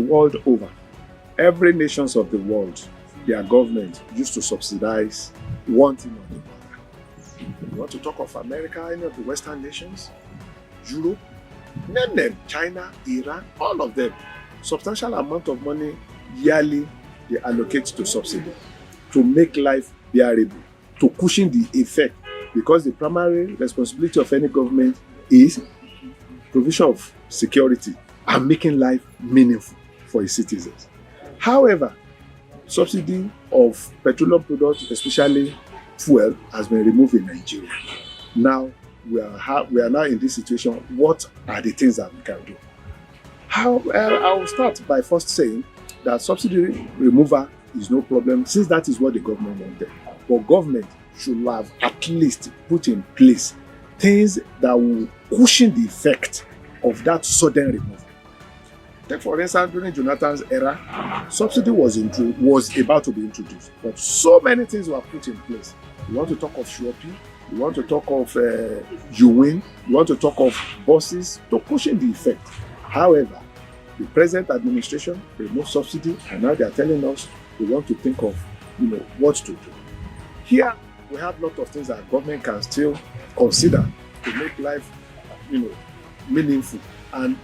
world over, every nations of the world, their government used to subsidize one thing or the other. You want to talk of America, any of the Western nations, Europe, name them, China, Iran, all of them, substantial amount of money yearly they allocate to subsidy to make life bearable, to cushion the effect, because the primary responsibility of any government is provision of security and making life meaningful for its citizens. However, subsidy of petroleum products, especially fuel, has been removed in Nigeria. Now we are now in this situation. What are the things that we can do? I will start by first saying that subsidy removal is no problem, since that is what the government wanted. But government should have at least put in place things that will cushion the effect of that sudden removal. Take for instance, during Jonathan's era, subsidy was about to be introduced, but so many things were put in place. You want to talk of Shopee, you want to talk of UWIN, you want to talk of buses to cushion the effect. However, the present administration removed subsidy, and now they are telling us they want to think of what to do. Here we have a lot of things that government can still consider to make life meaningful, and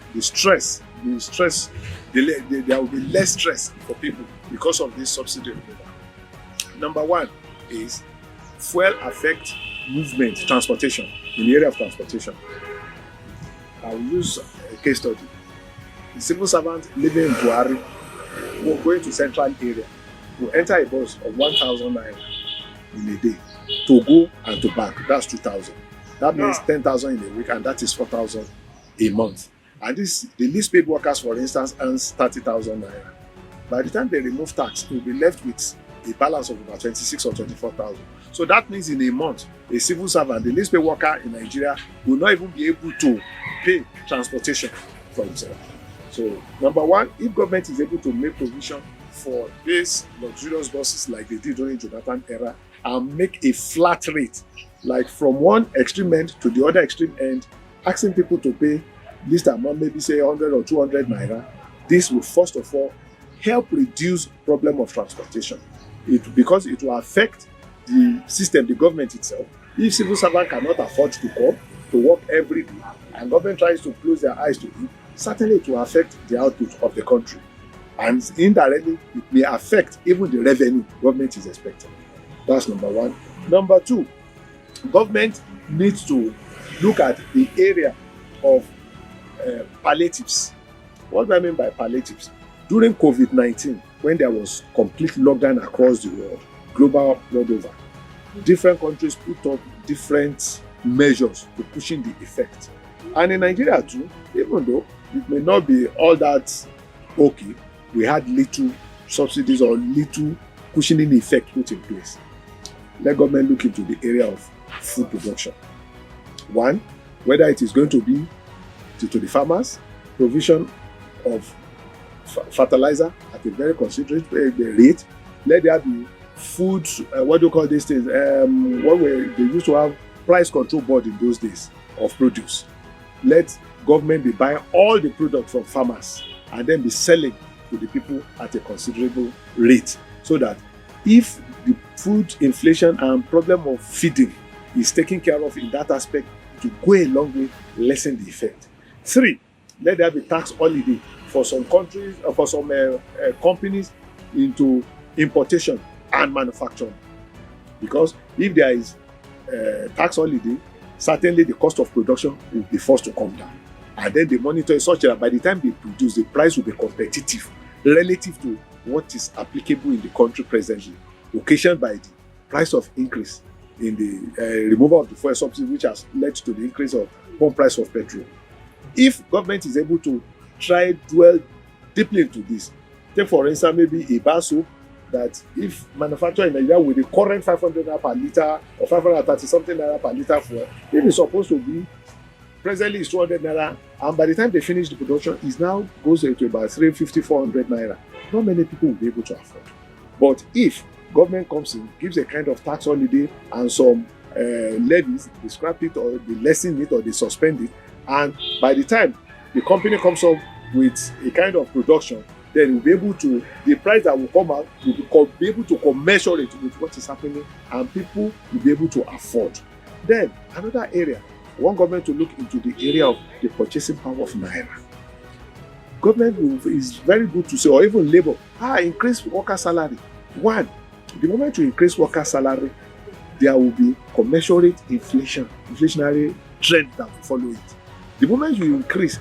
there will be less stress for people because of this subsidy removal. Number one is fuel affect movement, transportation, in the area of transportation. I will use a case study. The civil servant living in Buhari will go into central area, will enter a bus of 1,000 naira in a day to go and to back. That's 2,000. That means 10,000 in a week, and that is 4,000 a month. And the least paid workers, for instance, earns 30,000 naira. By the time they remove tax, you'll be left with a balance of about 26 or 24,000. So that means in a month, a civil servant, the least paid worker in Nigeria, will not even be able to pay transportation for himself. So number one, if government is able to make provision for these luxurious buses like they did during Jonathan era, and make a flat rate, like from one extreme end to the other extreme end, asking people to pay this amount, maybe say 100 or 200 naira, this will first of all help reduce problem of transportation. Because it will affect the system, the government itself. If civil servant cannot afford to come to work every day, and government tries to close their eyes to it, certainly it will affect the output of the country. And indirectly, it may affect even the revenue government is expecting. That's number one. Number two, government needs to look at the area of palliatives. What do I mean by palliatives? During COVID-19, when there was complete lockdown across the world, global world over, different countries put up different measures to cushion the effect. And in Nigeria too, even though it may not be all that okay, we had little subsidies or little cushioning effect put in place. Let government look into the area of food production. One, whether it is going to be to the farmers, provision of fertilizer at a very considerate rate. Let there be food, what do you call these things? They used to have price control board in those days of produce. Let government be buying all the product from farmers and then be selling to the people at a considerable rate, so that if the food inflation and problem of feeding is taken care of in that aspect, to go a long way, lessen the effect. Three, let there be tax holiday for some countries, for some companies into importation and manufacturing. Because if there is tax holiday, certainly the cost of production will be forced to come down. And then they monitor it such that by the time they produce, the price will be competitive relative to what is applicable in the country presently, occasioned by the price of increase in the removal of the fuel subsidy, which has led to the increase of pump price of petrol. If government is able to try dwell deeply into this, take for instance maybe a bar soap that if manufactured in Nigeria with the current 500 naira per liter or 530 something naira per liter fuel, if it's supposed to be presently is 200 naira, and by the time they finish the production, it now goes into about 350, 400 naira. Not many people will be able to afford. But if government comes in, gives a kind of tax holiday and some levies, they scrap it or they lessen it or they suspend it, and by the time the company comes up with a kind of production, then we'll be able to, the price that will come out will be able to commensurate with what is happening, and people will be able to afford. Then another area, we want government to look into the area of the purchasing power of naira. Government is very good to say, or even labor, increase worker salary. One, the moment you increase worker salary, there will be commensurate inflationary trend that will follow it. The moment you increase,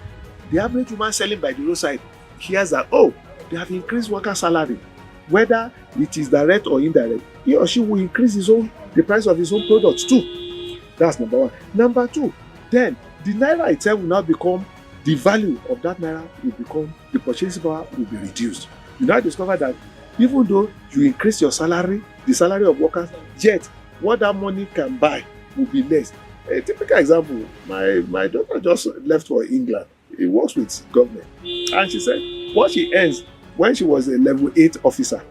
the average woman selling by the roadside hears that, oh, they have increased worker salary. Whether it is direct or indirect, he or she will increase the price of his own products too. That's number one. Number two, then the naira itself will now become, the value of that naira will become, the purchasing power will be reduced. You now discover that even though you increase your salary, the salary of workers, yet what that money can buy will be less. A typical example, my daughter just left for England. He works with government. And she said what she earns when she was a level 8 officer,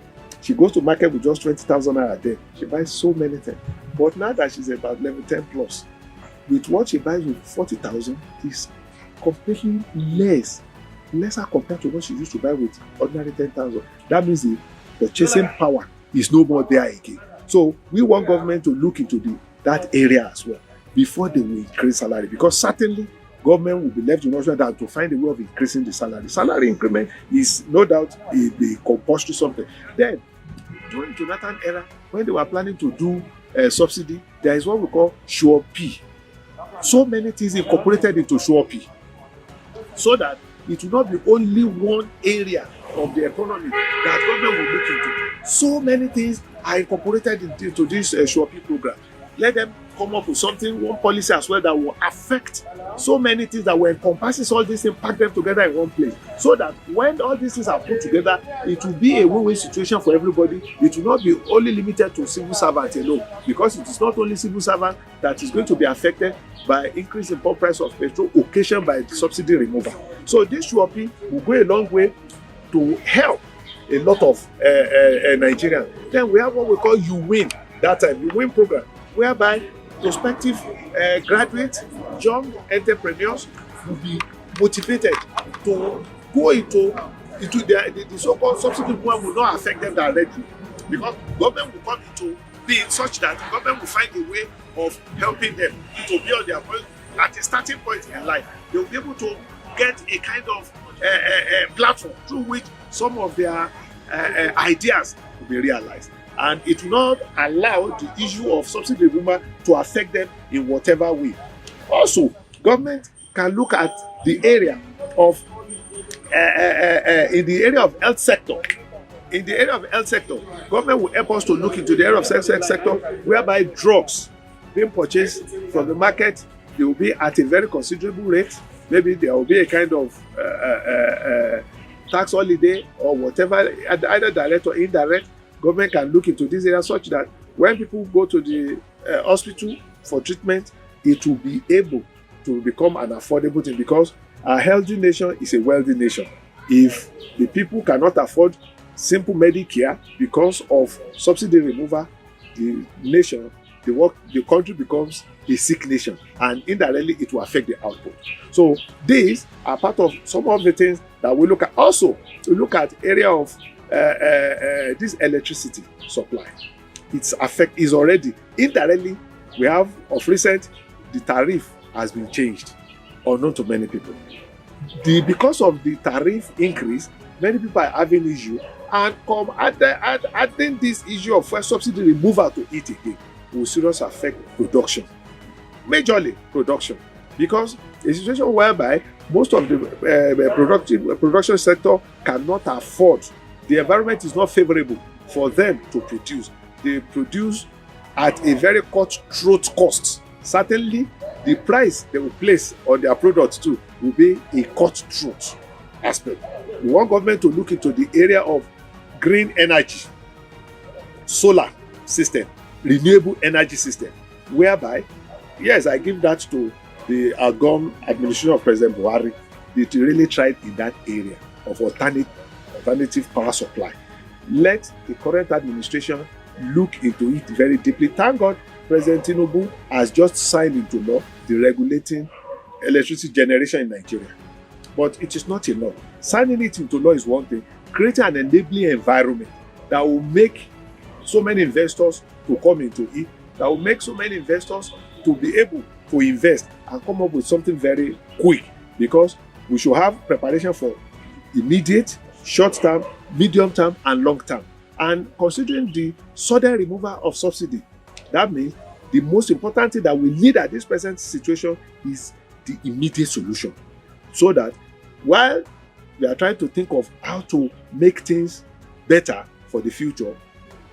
she goes to market with just 20,000 naira a day. She buys so many things. But now that she's about level 10 plus, with what she buys with 40,000 is completely lesser compared to what she used to buy with ordinary 10,000. That means the purchasing power is no more there again. So we want government to look into that area as well before they will increase salary, because certainly government will be left in order that to find a way of increasing the salary. Salary increment is no doubt a compulsory something. Then during Jonathan era, when they were planning to do subsidy, there is what we call sure P. So many things incorporated into sure P, so that it will not be only one area of the economy that government will look into. So many things are incorporated into this sure P program. Let them come up with something, one policy as well, that will affect so many things, that will encompass all these things, pack them together in one place, so that when all these things are put together, it will be a win-win situation for everybody. It will not be only limited to civil servants alone, because it is not only civil servants that is going to be affected by increase in pump price of petrol occasioned by the subsidy removal. So this SURP will go a long way to help a lot of Nigerians. Then we have what we call You Win, that time You Win program, whereby prospective graduates, young entrepreneurs will be motivated to go into the so-called subsidy program. Will not affect them directly, because government will come into being such that government will find a way of helping them to be on their point at a starting point in life. They will be able to get a kind of platform through which some of their ideas will be realized. And it will not allow the issue of subsidy removal to affect them in whatever way. Also, government can look at the area of in the area of health sector. In the area of health sector, government will help us to look into the area of health sector, whereby drugs being purchased from the market, they will be at a very considerable rate. Maybe there will be a kind of tax holiday or whatever, either direct or indirect. Government can look into this area such that when people go to the hospital for treatment, it will be able to become an affordable thing, because a healthy nation is a wealthy nation. If the people cannot afford simple Medicare because of subsidy removal, the nation, the country becomes a sick nation, and indirectly it will affect the output. So these are part of some of the things that we look at. Also, we look at area of this electricity supply. Its effect is already indirectly. We have of recent, the tariff has been changed, unknown to many people. Because of the tariff increase, many people are having issue, and adding this issue of fuel subsidy removal to it again will seriously affect production, majorly production, because a situation whereby most of the production sector cannot afford. The environment is not favorable for them to produce. They produce at a very cutthroat cost. Certainly, the price they will place on their products too will be a cutthroat aspect. We want government to look into the area of green energy, solar system, renewable energy system, whereby, yes, I give that to the outgone administration of President Buhari. They really tried in that area of alternative power supply. Let the current administration look into it very deeply. Thank God President Tinubu has just signed into law the regulating electricity generation in Nigeria. But it is not enough. Signing it into law is one thing. creating an enabling environment that will make so many investors to come into it, that will make so many investors to be able to invest and come up with something very quick, because we should have preparation for immediate, short term, medium term, and long term. And considering the sudden removal of subsidy, that means the most important thing that we need at this present situation is the immediate solution. So that while we are trying to think of how to make things better for the future,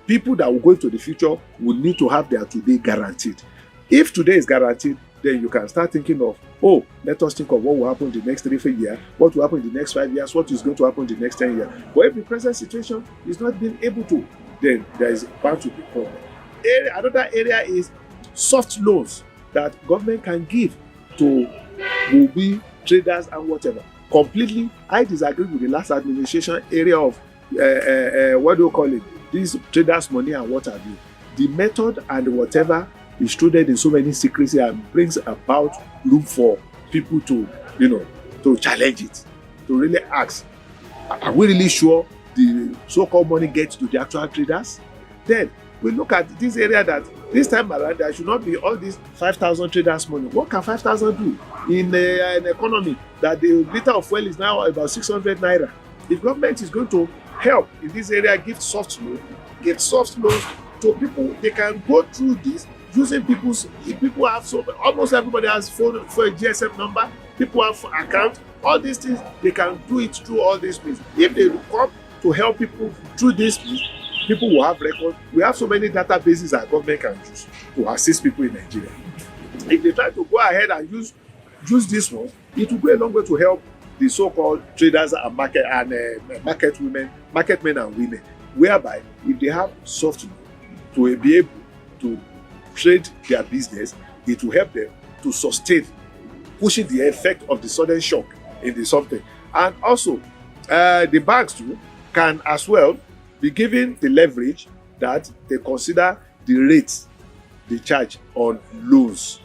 people that will go into the future will need to have their today guaranteed. If today is guaranteed, then you can start thinking of, oh, let us think of what will happen in the next 3 years, what will happen in the next 5 years, what is going to happen in the next 10 years. But if the present situation is not being able to, then there is bound to be problem. Another area is soft loans that government can give to will-be traders and whatever. Completely, I disagree with the last administration area of what do you call it? These traders' money and what have you. The method and whatever is shrouded in so many secrecy and brings about room for people to, to challenge it, to really ask, are we really sure the so-called money gets to the actual traders? Then we look at this area that this time around there should not be all these 5,000 traders' money. What can 5,000 do in an economy that the liter of fuel is now about 600 naira? If government is going to help in this area, give soft loans to people, they can go through this using people have almost everybody has phone for a GSM number, people have account, all these things, they can do it through all these means. If they come to help people through this means, people will have records. We have so many databases that government can use to assist people in Nigeria. If they try to go ahead and use this one, it will go a long way to help the so-called traders and market men and women, whereby if they have software to be able to trade their business, it will help them to sustain, pushing the effect of the sudden shock in the something. And also, the banks too can as well be given the leverage that they consider the rates they charge on loans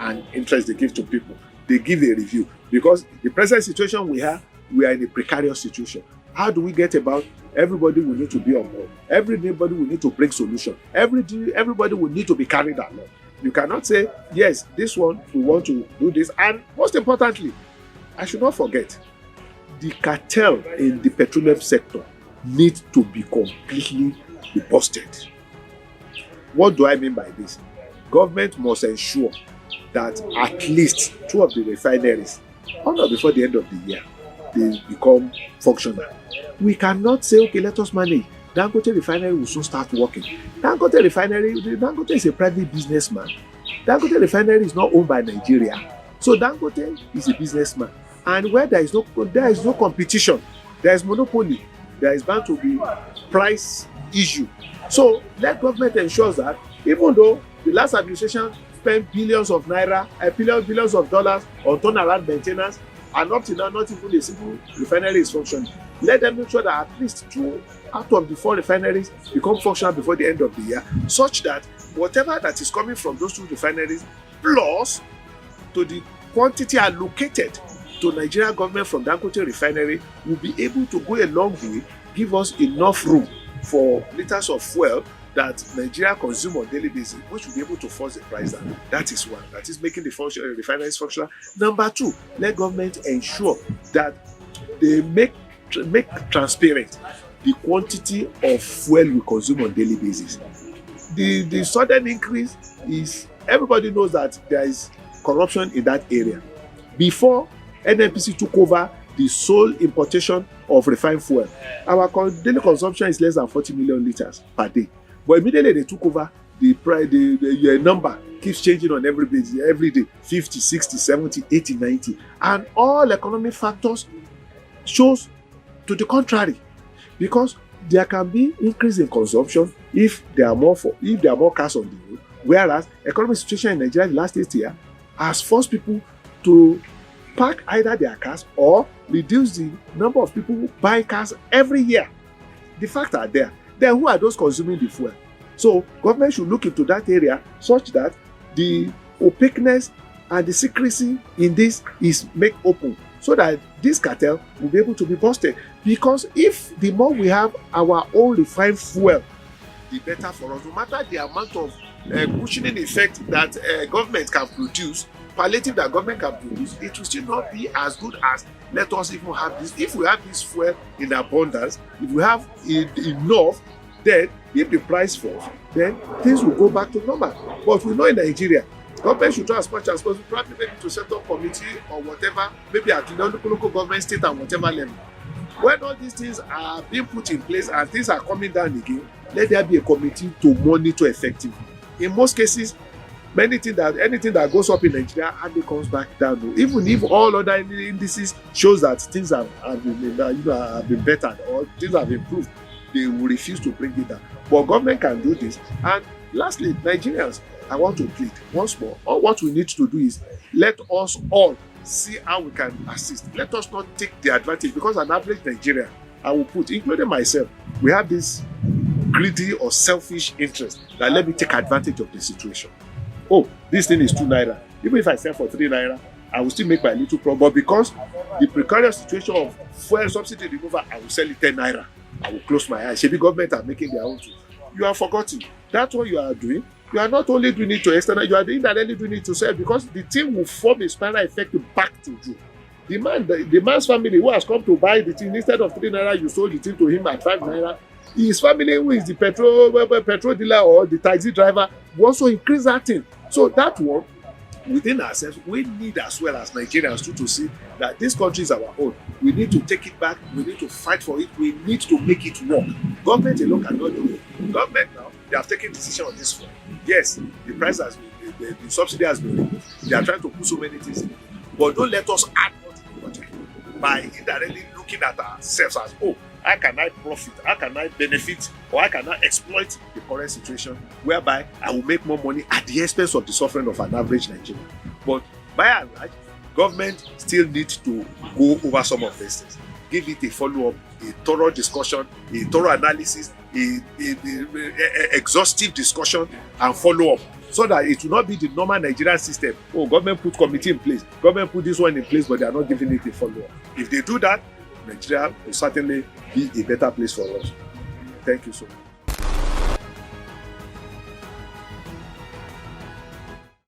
and interest they give to people. They give a review, because the present situation we are in a precarious situation. How do we get about? Everybody will need to be on board. Everybody will need to bring solution. Everybody will need to be carried along. You cannot say, yes, this one, we want to do this. And most importantly, I should not forget, the cartel in the petroleum sector needs to be completely busted. What do I mean by this? Government must ensure that at least 2 of the refineries, not before the end of the year, they become functional. We cannot say, okay, let us manage. Dangote refinery will soon start working. Dangote is a private businessman. Dangote refinery is not owned by Nigeria. So Dangote is a businessman. And where there is no competition, there is monopoly, there is bound to be price issue. So let government ensure that, even though the last administration spent billions of dollars on turnaround maintenance, and up to now, not even a single refinery is functioning. Let them make sure that at least 2 out of the 4 refineries become functional before the end of the year, such that whatever that is coming from those 2 refineries, plus to the quantity allocated to Nigeria government from Dangote refinery, will be able to go a long way, give us enough room for liters of fuel that Nigeria consume on daily basis, which will be able to force the price down. That is one. That is making the refineries functional. Number 2, let government ensure that they make transparent the quantity of fuel we consume on daily basis. The sudden increase is, everybody knows that there is corruption in that area. Before NNPC took over the sole importation of refined fuel, our daily consumption is less than 40 million liters per day. But immediately they took over, the number keeps changing on every day, 50, 60, 70, 80, 90. And all economic factors shows to the contrary, because there can be increase in consumption if there are more cars on the road, whereas economic situation in Nigeria in the last 8 years has forced people to park either their cars or reduce the number of people who buy cars every year. The facts are there. Then who are those consuming the fuel? So government should look into that area such that the opaqueness and the secrecy in this is made open, so that this cartel will be able to be busted. Because if the more we have our own refined fuel, the better for us. No matter the amount of cushioning effect that government can produce, palliative that government can produce, it will still not be as good as let us even have this. If we have this fuel in abundance, if we have enough, then if the price falls, then things will go back to normal. But we know in Nigeria, government should try as much as possible, probably maybe to set up committee or whatever, maybe at the local government, state and whatever level. When all these things are being put in place and things are coming down again, let there be a committee to monitor effectively. In most cases, anything that goes up in Nigeria hardly comes back down. Even if all other indices shows that things have been bettered or things have improved, they will refuse to bring it down. But government can do this. And lastly, Nigerians, I want to plead once more. All what we need to do is let us all see how we can assist. Let us not take the advantage, because an average Nigerian, I will put, including myself, we have this greedy or selfish interest that let me take advantage of the situation. Oh, this thing is 2 naira. Even if I sell for 3 naira, I will still make my little profit. But because the precarious situation of fuel subsidy removal, I will sell it 10 naira. I will close my eyes. Maybe government are making their own too. You are forgetting. That's what you are doing. You are not only doing it to external, you are indirectly doing it to self, because the thing will form a spiral effect back to you. The man's family who has come to buy the thing, instead of 3 naira, you sold the thing to him at 5 naira. His family, who is the petrol dealer or the taxi driver, will also increase that thing. So that one, within ourselves, we need, as well as Nigerians, to see that this country is our own. We need to take it back. We need to fight for it. We need to make it work. Government alone cannot do it. Government now, they have taken decision on this one. Yes, the price has been, the subsidy has been removed. They are trying to put so many things in it. But don't let us add more to the budget by indirectly looking at ourselves as, oh, how can I profit? How can I benefit? Or how can I exploit the current situation whereby I will make more money at the expense of the suffering of an average Nigerian? But by and large, government still needs to go over some of these things. Give it a follow-up, a thorough discussion, a thorough analysis, a exhaustive discussion and follow-up, so that it will not be the normal Nigerian system. Oh, government put committee in place, government put this one in place, but they are not giving it a follow-up. If they do that, Nigeria will certainly be a better place for us. Thank you so much.